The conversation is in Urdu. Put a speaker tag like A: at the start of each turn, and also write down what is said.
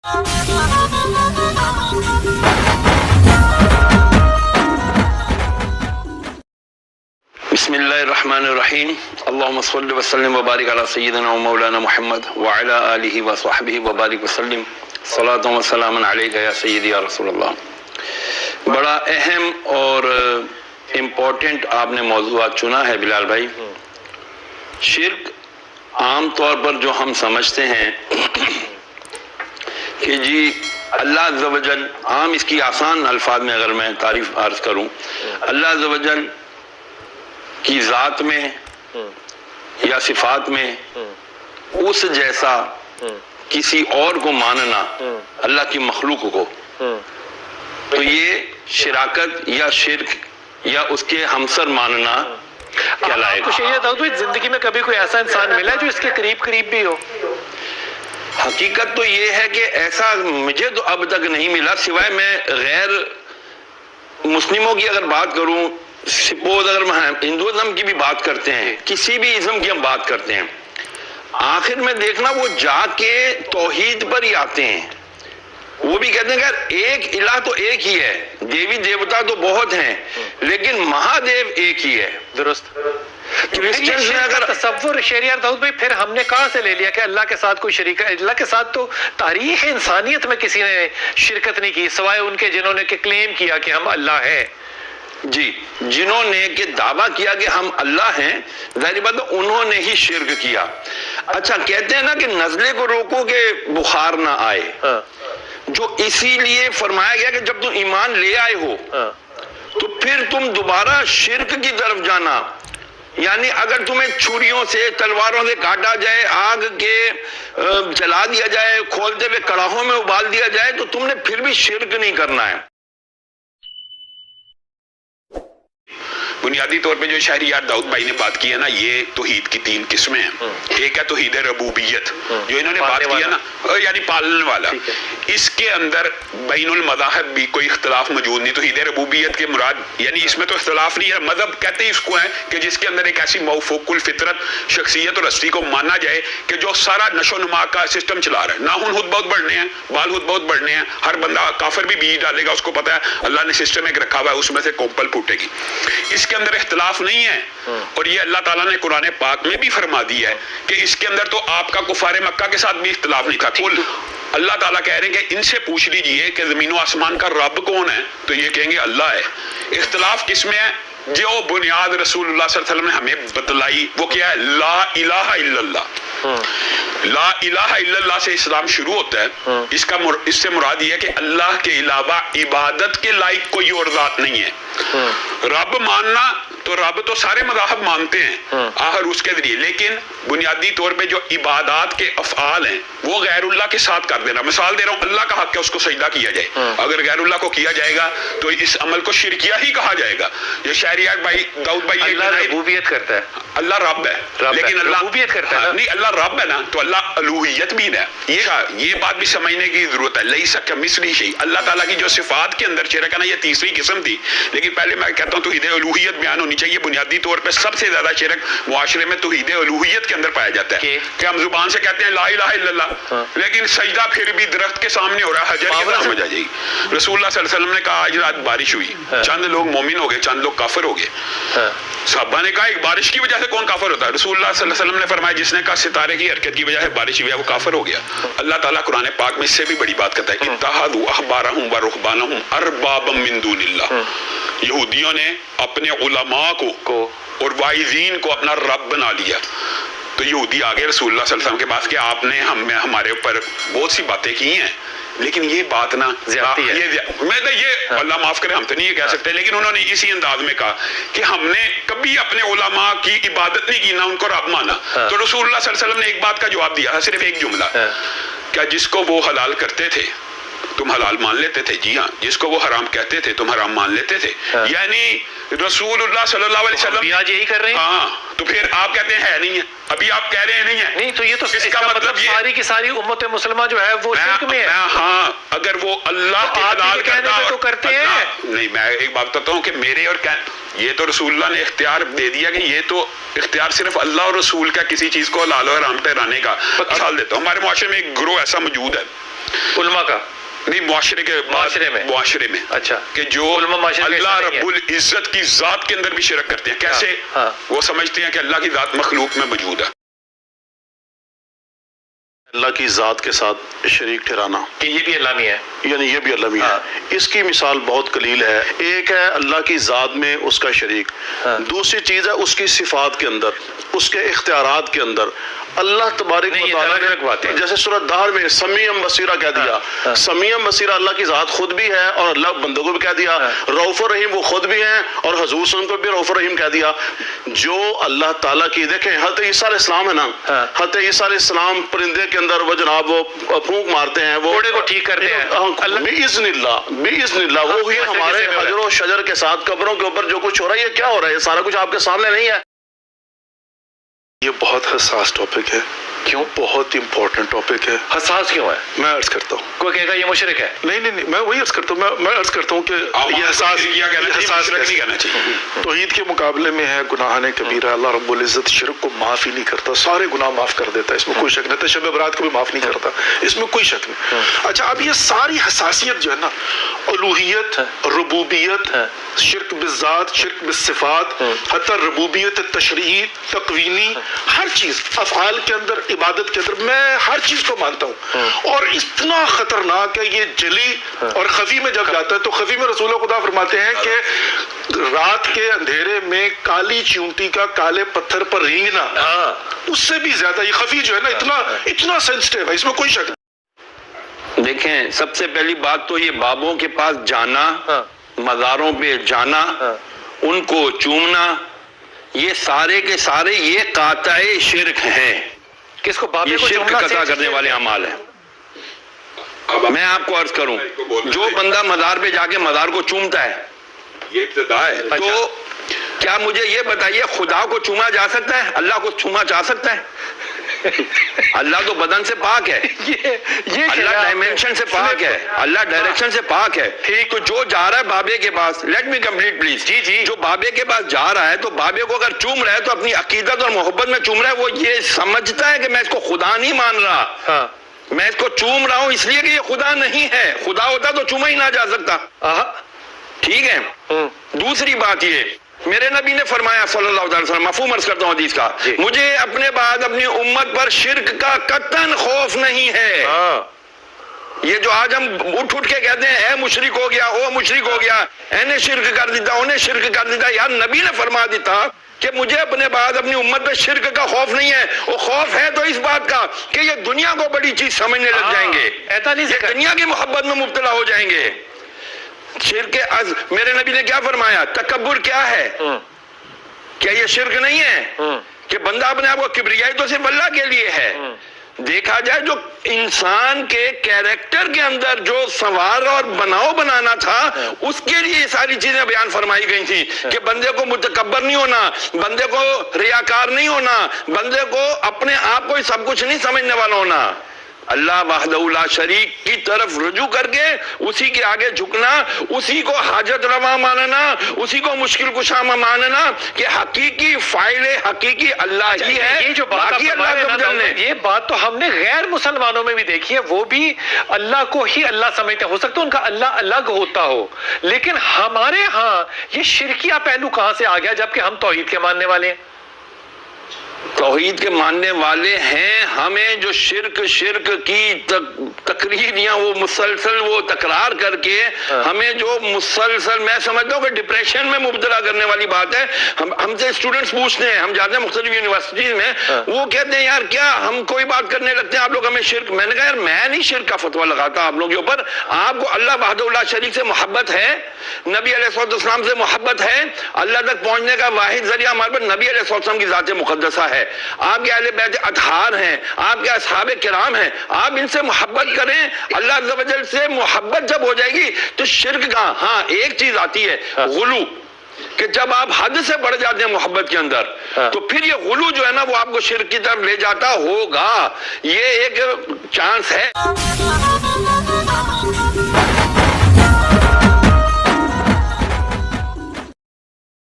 A: بسم اللہ الرحمن الرحیم اللہم صل وسلم وبارک علی سیدنا و مولانا محمد وعلی آلہ وصحبہ وبارک وسلم صلاۃ و سلام علیکہ یا سیدی یا رسول اللہ۔ بڑا اہم اور امپورٹنٹ آپ نے موضوعات چنا ہے بلال بھائی۔ شرک عام طور پر جو ہم سمجھتے ہیں کہ جی اللہ عز و جل، عام اس کی آسان الفاظ میں اگر میں تعریف عرض کروں، اللہ عز و جل کی ذات میں یا صفات میں اس جیسا کسی اور کو ماننا اللہ کی مخلوق کو، تو یہ شراکت یا شرک یا اس کے ہمسر ماننا کہلائے گا۔
B: آپ کو شریعت داؤد بھائی زندگی میں کبھی کوئی ایسا انسان ملا جو اس کے قریب قریب بھی ہو؟
A: حقیقت تو یہ ہے کہ ایسا مجھے تو اب تک نہیں ملا، سوائے میں غیر مسلموں کی اگر بات کروں، سپوز اگر ہم ہندوازم کی بھی بات کرتے ہیں، کسی بھی ازم کی ہم بات کرتے ہیں، آخر میں دیکھنا وہ جا کے توحید پر ہی آتے ہیں۔ وہ بھی کہتے ہیں کہ ایک الہ تو ایک ہی ہے، دیوی دیوتا تو بہت ہیں لیکن مہادیو ایک ہی ہے۔
B: درست۔
A: کرسچنز میں اگر
B: تصور شریعت داؤد بھائی پھر ہم نے کہاں سے لے لیا کہ اللہ کے ساتھ کوئی شریک ہے؟ اللہ کے ساتھ تو تاریخ انسانیت میں کسی نے شرکت نہیں کی سوائے ان کے جنہوں نے کہ کلیم کیا کہ ہم اللہ ہیں۔
A: جی، جنہوں نے کہ دعویٰ کیا کہ ہم اللہ ہیں، ظاہری بات ہے انہوں نے ہی شرک کیا۔ اچھا، کہتے ہیں نا کہ نزلے کو روکو کہ بخار نہ آئے، جو اسی لیے فرمایا گیا کہ جب تم ایمان لے آئے ہو تو پھر تم دوبارہ شرک کی طرف جانا، یعنی اگر تمہیں چھریوں سے تلواروں سے کاٹا جائے، آگ کے جلا دیا جائے، کھولتے ہوئے کڑاہوں میں ابال دیا جائے، تو تم نے پھر بھی شرک نہیں کرنا ہے۔
C: بنیادی طور پہ جو شہریار داؤد بھائی نے بات کی ہے نا، یہ توحید کی تین قسمیں ہیں۔ ایک ہے توحید ربوبیت، جو انہوں نے بات کی ہے نا، یعنی پالنے والا۔ اس کے اندر بین المذاہب بھی کوئی اختلاف موجود نہیں۔ توحید ربوبیت کے مراد یعنی اس میں تو اختلاف نہیں ہے، مذہب کہتے ہیں اس کو ہے کہ جس کے اندر ایک ایسی موفوق الفطرت شخصیت اور ہستی کو مانا جائے کہ جو سارا نشو نما کا سسٹم چلا رہا ہے۔ ناخن خود بہت بڑھنے ہیں، بال خود بہت بڑھنے ہیں، ہر بندہ کافر بھی بیج ڈالے گا، اس کو پتا ہے اللہ نے سسٹم ایک رکھا ہوا ہے، اس میں سے کوپل پھوٹے گی۔ اس کے اندر اختلاف نہیں ہے، اور یہ اللہ تعالیٰ نے قرآن پاک میں بھی فرما دیا ہے کہ اس کے اندر تو آپ کا کفار مکہ کے ساتھ بھی اختلاف نہیں تھا۔ کل اللہ تعالیٰ کہہ رہے ہیں کہ ان سے پوچھ لیجئے کہ زمین و آسمان کا رب کون ہے، تو یہ کہیں گے اللہ ہے۔ اختلاف کس میں ہے؟ جو بنیاد رسول اللہ صلی اللہ علیہ وسلم نے ہمیں بتلائی وہ کیا ہے؟ لا الہ الا اللہ۔ لا الہ الا اللہ سے اسلام شروع ہوتا ہے۔ اس سے مراد یہ ہے کہ اللہ کے علاوہ عبادت کے لائق کوئی اور ذات نہیں ہے۔ رب ماننا تو رب تو سارے مذاہب مانتے ہیں آخر اس کے ذریعے، لیکن بنیادی طور پہ جو عبادات کے افعال ہیں وہ غیر اللہ کے ساتھ کر دینا۔ مثال دے رہا ہوں، اللہ کا حق ہے اس کو سجدہ کیا جائے، اگر غیر اللہ کو کیا جائے گا تو اس عمل کو شرکیہ ہی کہا جائے گا۔ یہ شہریار بھائی داؤد بھائی
B: اللہ ربوبیت کرتا ہے،
C: اللہ رب ہے لیکن اللہ
B: ربوبیت کرتا ہے
C: نہیں، اللہ رب ہے نا تو اللہ الوہیت بھی ہے۔ یہ بات بھی سمجھنے کی ضرورت ہے۔ لیس کمثلہ شیء، اللہ تعالیٰ کی جو صفات کے اندر شرک ہے نا، یہ تیسری قسم تھی، لیکن پہلے میں کہتا ہوں توحید الوہیت بیان ہونی چاہیے۔ بنیادی طور پہ سب سے زیادہ شرک معاشرے میں توحید الوہیت کے اندر پایا جاتا ہے کہ ہم زبان سے کہتے ہیں لا الہ الا اللہ، لیکن سجدہ پھر بھی درخت کے سامنے ہو رہا ہے، حجر کی طرح سمجھ آ جائے گی۔ رسول اللہ صلی اللہ علیہ وسلم نے کہا آج رات بارش ہوئی، چند لوگ مومن ہو گئے، چند لوگ کافر ہو گئے۔ صحابہ نے کہا ایک بارش کی وجہ سے کون کافر ہوتا ہے؟ رسول اللہ صلی اللہ علیہ وسلم نے فرمایا جس نے کہا ستارے کی حرکت کی وجہ سے بارش ہوئی ہے وہ کافر ہو گیا۔ اللہ تعالیٰ قرآن پاک میں اس سے بھی بڑی بات کرتا ہے، اتخذوا احبارهم ورهبانهم اربابا من دون اللہ۔ یہودیوں نے اپنے علماء کو اور واعظین کو اپنا رب بنا لیا۔ تو یہودی آگے رسول اللہ صلی اللہ علیہ وسلم کے پاس کہ آپ نے ہمارے اوپر بہت سی باتیں کی ہیں، لیکن یہ بات نا زیادتی ہے، یہ اللہ معاف کرے ہم تو نہیں یہ کہہ سکتے، لیکن انہوں نے اسی انداز میں کہا کہ ہم نے کبھی اپنے علماء کی عبادت نہیں کی، نہ ان کو رب مانا۔ تو رسول اللہ صلی اللہ علیہ وسلم نے ایک بات کا جواب دیا، صرف ایک جملہ، کیا جس کو وہ حلال کرتے تھے تم حلال مان لیتے تھے؟ جی ہاں۔ جس کو وہ حرام کہتے تھے تم حرام مان لیتے تھے؟ یعنی رسول اللہ صلی اللہ علیہ وسلم
B: آج یہی کر رہے ہیں۔
C: ہاں، تو پھر آپ کہتے ہیں ہے نہیں ہے، ابھی آپ کہہ رہے ہیں نہیں ہے،
B: نہیں تو یہ تو اس کا مطلب ساری کی ساری امت مسلمہ جو ہے وہ شرک میں ہے۔
C: ہاں، اگر وہ اللہ کے حلال
B: کہنے پہ تو کرتے ہیں۔
C: نہیں، میں ایک بات بتاتا ہوں کہ میرے اور یہ تو رسول اللہ نے اختیار دے دیا کہ یہ تو اختیار صرف اللہ اور رسول کا کسی چیز کو حلال و حرام ٹھہرانے کا۔ مثال دیتا ہوں، ہمارے معاشرے میں ایک گروہ ایسا موجود ہے
B: علماء کا
C: نہیں، معاشرے میں
B: اچھا،
C: کہ جو
B: علماء معاشرے میں
C: اللہ
B: حصہ نہیں
C: رب العزت کی ذات کے اندر بھی شرک کرتے ہیں. کیسے؟ وہ سمجھتے ہیں کہ اللہ کی ذات مخلوق میں موجود ہے.
D: اللہ کی ذات کے ساتھ شریک ٹھہرانا،
B: کہ یہ بھی اللہ نہیں ہے.
D: یعنی یہ بھی اللہ میں ہے. اس کی مثال بہت قلیل ہے. ایک ہے اللہ کی ذات میں اس کا شریک، دوسری چیز ہے اس کی صفات کے اندر، اس کے اختیارات کے اندر. اللہ تبارک و تعالیٰ جیسے سورۃ دہر میں سمیع بصیرہ کہہ دیا، سمیع بصیرہ اللہ کی ذات خود بھی ہے اور اللہ بندوں کو بھی کہہ دیا. رؤوف الرحیم وہ خود بھی ہیں اور حضور صلی اللہ علیہ وسلم کو بھی رؤوف الرحیم کہہ دیا. جو اللہ تعالیٰ کی، دیکھیں حضرت عیسیٰ علیہ السلام ہے نا، حضرت عیسیٰ علیہ السلام پرندے کے اندر وہ جناب وہ پھونک مارتے ہیں، وہ
B: گھوڑے کو ٹھیک کرتے ہیں
D: باذن اللہ. وہی ہمارے حجر و شجر کے ساتھ قبروں کے اوپر جو کچھ ہو رہا ہے، یہ کیا ہو رہا ہے؟ یہ سارا کچھ آپ کے سامنے نہیں ہے. یہ بہت حساس ٹاپک ہے. کیوں؟ بہت امپورٹنٹ ٹاپک ہے.
B: حساس کیوں ہے؟
D: میں عرض کرتا ہوں.
B: کوئی کہے گا یہ مشرک ہے.
D: نہیں، میں وہی عرض کرتا ہوں. میں عرض کرتا ہوں کہ یہ حساس
C: نہیں کہنا چاہیے.
D: توحید کے مقابلے میں ہے گناہان کبیرہ. اللہ رب العزت شرک کو معاف ہی نہیں کرتا، سارے گناہ معاف کر دیتا ہے، اس میں کوئی شک نہیں. تشبہ برات کو بھی معاف نہیں کرتا، اس میں کوئی شک نہیں. اچھا، اب یہ ساری حساسیت جو ہے نا، الوہیت، ربوبیت، شرک بالذات، شرک بالصفات، حتی ربوبیت تشریعی، تقوینی، ہر چیز افعال کے اندر، عبادت کے اندر، میں ہر چیز کو مانتا ہوں. اور اتنا خطرناک ہے یہ جلی اور خفی میں جب جاتا ہے تو خفی میں رسول خدا فرماتے ہیں کہ رات کے اندھیرے میں کالی چیونٹی کا کالے پتھر پر رینگنا، اس سے بھی زیادہ یہ خفی جو ہے نا اتنا سینسٹیو ہے، اس میں کوئی شک نہیں.
A: دیکھیں، سب سے پہلی بات تو یہ بابوں کے پاس جانا، مزاروں پہ جانا، ان کو چومنا، یہ سارے کے سارے یہ قاطع شرک ہیں.
B: کس کو؟ بابے
A: یہ
B: کو
A: شرک قطع کرنے والے اعمال ہیں. میں آپ کو عرض کروں، جو بندہ مزار پہ جا کے مزار کو چومتا ہے،
C: یہ ابتدا ہے.
A: تو کیا مجھے یہ بتائیے خدا کو چوما جا سکتا ہے؟ اللہ کو چوما جا سکتا ہے؟ اللہ تو بدن سے پاک ہے، اللہ ڈائمینشن سے پاک ہے، اللہ ڈائریکشن سے پاک ہے. تو جو جا رہا ہے بابے کے پاس، لیٹ می کمپلیٹ پلیز، جو بابے کے پاس جا رہا ہے تو بابے کو اگر چوم رہا ہے تو اپنی عقیدت اور محبت میں چوم رہا ہے. وہ یہ سمجھتا ہے کہ میں اس کو خدا نہیں مان رہا، میں اس کو چوم رہا ہوں اس لیے کہ یہ خدا نہیں ہے. خدا ہوتا تو چوما ہی نہ جا سکتا. ٹھیک ہے. دوسری بات یہ، میرے نبی نے فرمایا صلی اللہ علیہ وسلم، مفہوم عرض کرتا ہوں حدیث کا، مجھے اپنے بعد اپنی امت پر شرک کا قطعاً خوف نہیں ہے. یہ جو آج ہم اٹھ کے کہتے ہیں اے مشرک ہو گیا، او مشرک ہو گیا، اے نے شرک کر دیتا، انہیں شرک کر دیتا، یار نبی نے فرما دیتا کہ مجھے اپنے بعد اپنی امت پہ شرک کا خوف نہیں ہے. وہ خوف ہے تو اس بات کا کہ یہ دنیا کو بڑی چیز سمجھنے لگ جائیں گے، یہ دنیا کی محبت میں مبتلا ہو جائیں گے. شرک میرے نبی نے کیا فرمایا؟ تکبر کیا ہے؟ کیا یہ شرک نہیں ہے کہ بندہ اپنے آپ کو کبریائی تو صرف اللہ کے لیے ہے؟ دیکھا جائے جو انسان کے کیریکٹر کے اندر جو سنوار اور بناؤ بنانا تھا، اس کے لیے یہ ساری چیزیں بیان فرمائی گئی تھی کہ بندے کو متکبر نہیں ہونا، بندے کو ریاکار نہیں ہونا، بندے کو اپنے آپ کو سب کچھ نہیں سمجھنے والا ہونا. اللہ وحدہ لا شریک کی طرف رجوع کر کے اسی کے آگے جھکنا، اسی کو حاجت روا ماننا، اسی کو مشکل کشا ماننا کہ حقیقی فاعل حقیقی اللہ ہی ہے.
B: یہ جو بات یہ بات تو ہم نے غیر مسلمانوں میں بھی دیکھی ہے، وہ بھی اللہ کو ہی اللہ سمجھتے ہیں. ہو سکتا ہے ان کا اللہ الگ ہوتا ہو، لیکن ہمارے ہاں یہ شرکیہ پہلو کہاں سے آ گیا جبکہ ہم توحید کے ماننے والے ہیں؟
A: توحید کے ماننے والے ہیں. ہمیں جو شرک کی تقریریاں وہ مسلسل وہ تکرار کر کے ہمیں جو مسلسل، میں سمجھتا ہوں کہ ڈپریشن میں مبتلا کرنے والی بات ہے. ہم سے اسٹوڈنٹس پوچھتے ہیں، ہم جاتے ہیں مختلف یونیورسٹیز میں، وہ کہتے ہیں یار کیا ہم کوئی بات کرنے لگتے ہیں آپ لوگ ہمیں شرک. میں نے کہا یار میں نہیں شرک کا فتویٰ لگاتا آپ لوگوں کے اوپر. آپ کو اللہ وحدہ لا شریک سے محبت ہے، نبی علیہ السلام سے محبت ہے، اللہ تک پہنچنے کا واحد ذریعہ ہمارے پر نبی علیہ السلام کی ذات مقدسہ ہے. آپ کے اہل بیت اطہار ہیں، آپ کے اصحاب کرام ہیں، آپ ان سے محبت کریں. اللہ عز و جل سے محبت جب ہو جائے گی تو شرک کا ہاں ایک چیز آتی ہے، غلو، کہ جب آپ حد سے بڑھ جاتے ہیں محبت کے اندر تو پھر یہ غلو جو ہے نا وہ آپ کو شرک کی طرف لے جاتا ہوگا. یہ ایک چانس ہے.